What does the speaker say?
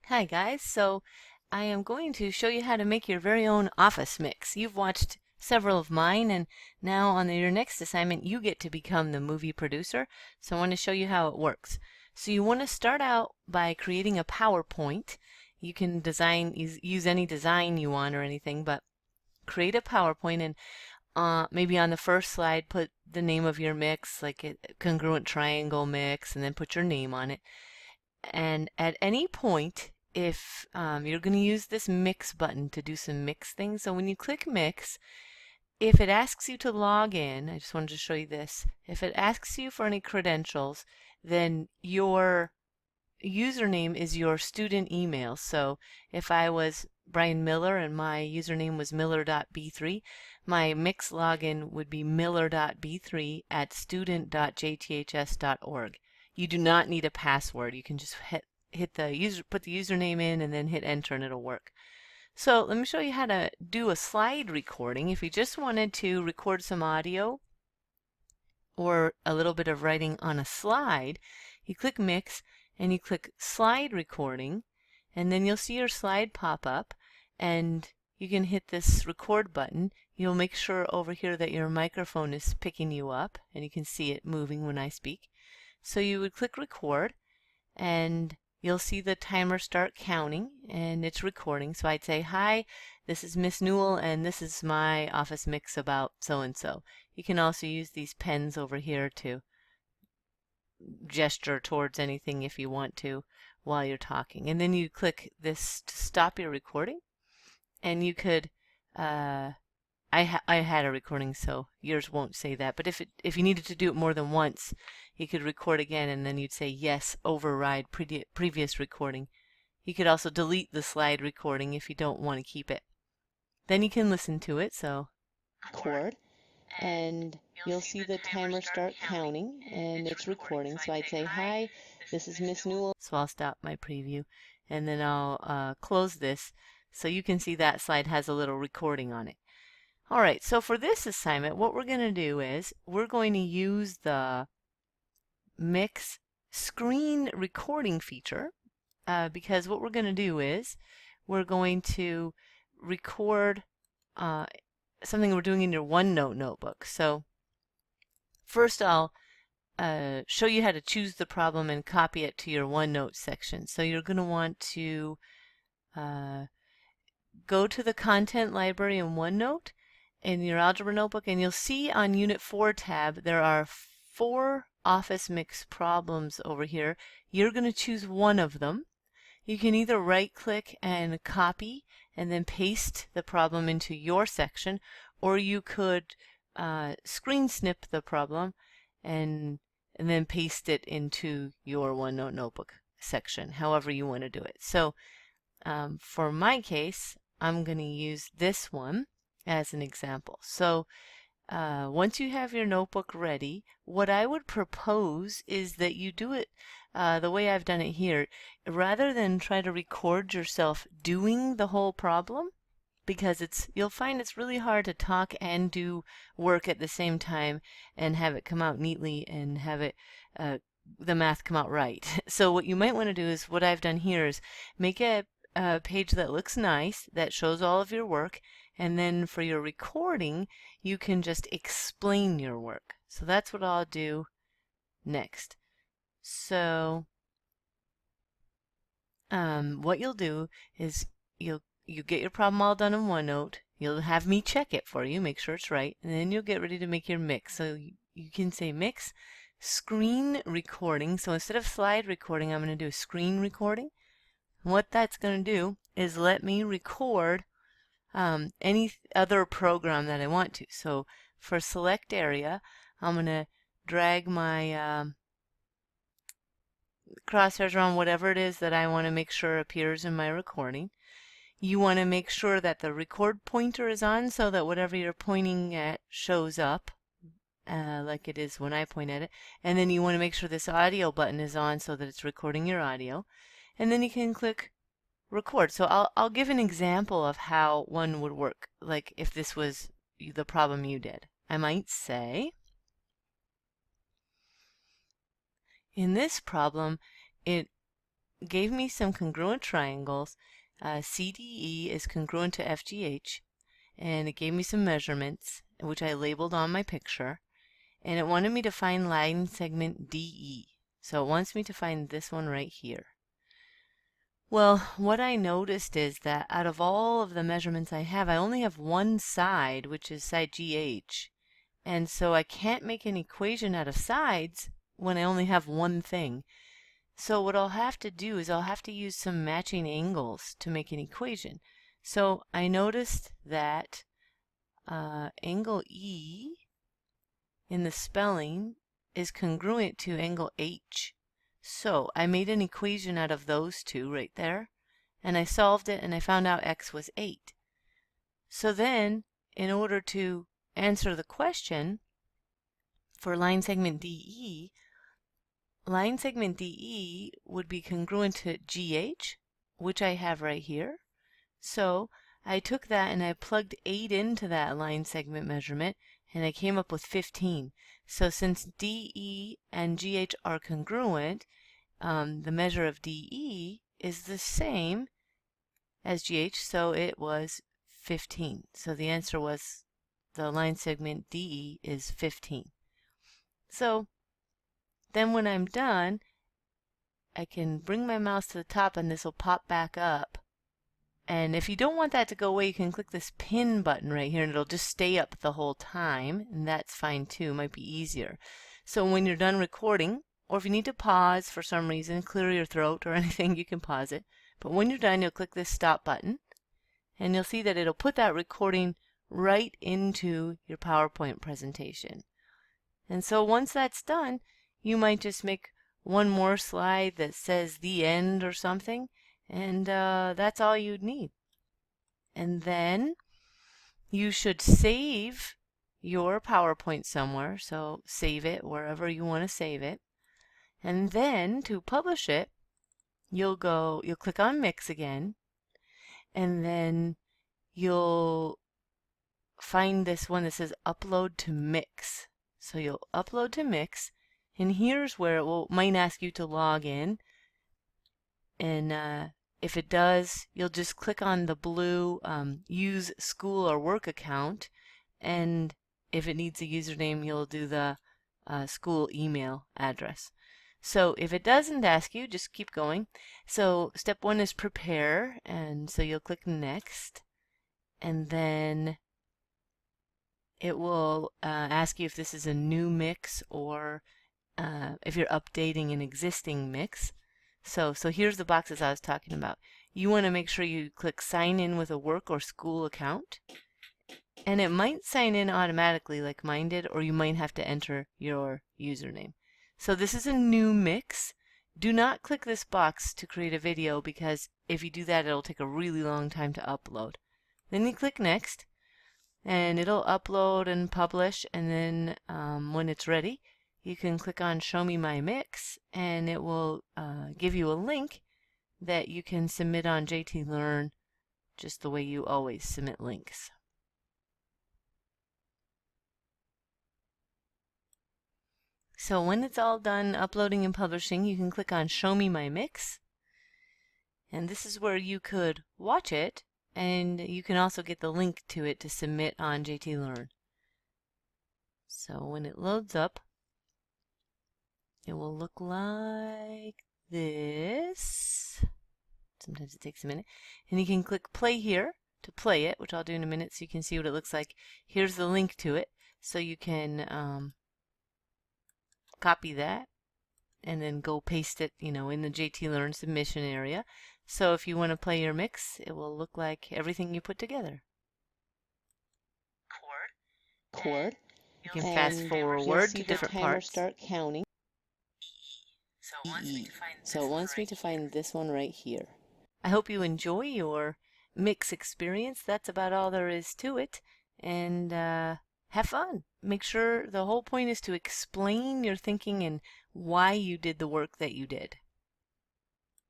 Hi guys, so I am going to show you how to make your very own office mix. You've watched several of mine and now on your next assignment you get to become the movie producer. So I want to show you how it works. So you want to start out by creating a PowerPoint. You can use any design you want or anything, but create a PowerPoint and maybe on the first slide put the name of your mix, like a congruent triangle mix, and then put your name on it. And at any point, if you're going to use this mix button to do some mix things, so when you click mix, if it asks you to log in, I just wanted to show you this, if it asks you for any credentials, then your username is your student email. So if I was Brian Miller and my username was miller.b3, my mix login would be miller.b3@student.jths.org. You do not need a password. You can just put the username in and then hit enter and it'll work. So let me show you how to do a slide recording. If you just wanted to record some audio or a little bit of writing on a slide, you click mix and you click slide recording, and then you'll see your slide pop up and you can hit this record button. You'll make sure over here that your microphone is picking you up and you can see it moving when I speak. So you would click record and you'll see the timer start counting and it's recording. So I'd say, hi, this is Miss Newell and this is my office mix about so and so. You can also use these pens over here to gesture towards anything if you want to while you're talking. And then you click this to stop your recording. And you could, I had a recording, so yours won't say that. But if you needed to do it more than once, you could record again, and then you'd say yes, override previous recording. You could also delete the slide recording if you don't want to keep it. Then you can listen to it. So record, and you'll see the timer start counting, and it's recording. So I'd say, hi, this is Miss Newell. So I'll stop my preview, and then I'll close this so you can see that slide has a little recording on it. All right, so for this assignment, what we're going to do is we're going to use the mix screen recording feature because what we're going to do is we're going to record something we're doing in your OneNote notebook. So first I'll show you how to choose the problem and copy it to your OneNote section. So you're going to want to go to the content library in OneNote in your algebra notebook, and you'll see on Unit 4 tab there are 4 office mix problems over here. You're going to choose one of them. You can either right click and copy and then paste the problem into your section, or you could screen snip the problem and then paste it into your OneNote notebook section, however you want to do it. So for my case, I'm going to use this one as an example. So once you have your notebook ready, what I would propose is that you do it the way I've done it here. Rather than try to record yourself doing the whole problem, because you'll find it's really hard to talk and do work at the same time and have it come out neatly and have it the math come out right. So what you might want to do is what I've done here is make a page that looks nice, that shows all of your work, and then for your recording you can just explain your work. So that's what I'll do next. So what you'll do is you get your problem all done in OneNote. You'll have me check it for you, make sure it's right, and then you'll get ready to make your mix. So you can say mix screen recording. So instead of slide recording, I'm going to do screen recording. What that's going to do is let me record any other program that I want to. So for select area, I'm going to drag my crosshairs around whatever it is that I want to make sure appears in my recording. You want to make sure that the record pointer is on so that whatever you're pointing at shows up like it is when I point at it. And then you want to make sure this audio button is on so that it's recording your audio. And then you can click record. So I'll give an example of how one would work, like if this was the problem you did. I might say, in this problem, it gave me some congruent triangles. CDE is congruent to FGH, and it gave me some measurements, which I labeled on my picture, and it wanted me to find line segment DE. So it wants me to find this one right here. Well, what I noticed is that out of all of the measurements I only have one side, which is side GH. And so I can't make an equation out of sides when I only have one thing. So what I'll have to do is I'll have to use some matching angles to make an equation. So I noticed that angle E in the spelling is congruent to angle H. So I made an equation out of those two right there, and I solved it, and I found out x was 8. So then, in order to answer the question for line segment DE, line segment DE would be congruent to GH, which I have right here. So I took that and I plugged 8 into that line segment measurement, and I came up with 15. So since DE and GH are congruent, the measure of DE is the same as GH, so it was 15. So the answer was the line segment DE is 15. So then when I'm done, I can bring my mouse to the top and this will pop back up. And if you don't want that to go away, you can click this pin button right here and it'll just stay up the whole time, and that's fine too, might be easier. So when you're done recording, or if you need to pause for some reason, clear your throat or anything, you can pause it. But when you're done, you'll click this stop button and you'll see that it'll put that recording right into your PowerPoint presentation. And so once that's done, you might just make one more slide that says the end or something, and that's all you'd need. And then you should save your PowerPoint somewhere, so save it wherever you want to save it. And then to publish it, you'll click on Mix again, and then you'll find this one that says Upload to Mix. So you'll upload to Mix, and here's where it might ask you to log in. And if it does, you'll just click on the blue Use School or Work Account, and if it needs a username, you'll do the school email address. So if it doesn't ask you, just keep going. So step 1 is prepare, and so you'll click next, and then it will ask you if this is a new mix or if you're updating an existing mix. So here's the boxes I was talking about. You want to make sure you click sign in with a work or school account, and it might sign in automatically like mine did, or you might have to enter your username. So this is a new mix. Do not click this box to create a video, because if you do that, it'll take a really long time to upload. Then you click next, and it'll upload and publish, and then when it's ready, you can click on Show Me My Mix, and it will give you a link that you can submit on JT Learn, just the way you always submit links. So when it's all done uploading and publishing, you can click on Show Me My Mix, and this is where you could watch it, and you can also get the link to it to submit on JT Learn. So when it loads up, it will look like this. Sometimes it takes a minute. And you can click play here to play it, which I'll do in a minute so you can see what it looks like. Here's the link to it, so you can copy that and then go paste it, in the JT Learn submission area. So if you want to play your mix, it will look like everything you put together. Chord. You can fast forward to different parts. Start counting. So it wants me to find this one right here. I hope you enjoy your mix experience. That's about all there is to it. And have fun. Make sure the whole point is to explain your thinking and why you did the work that you did.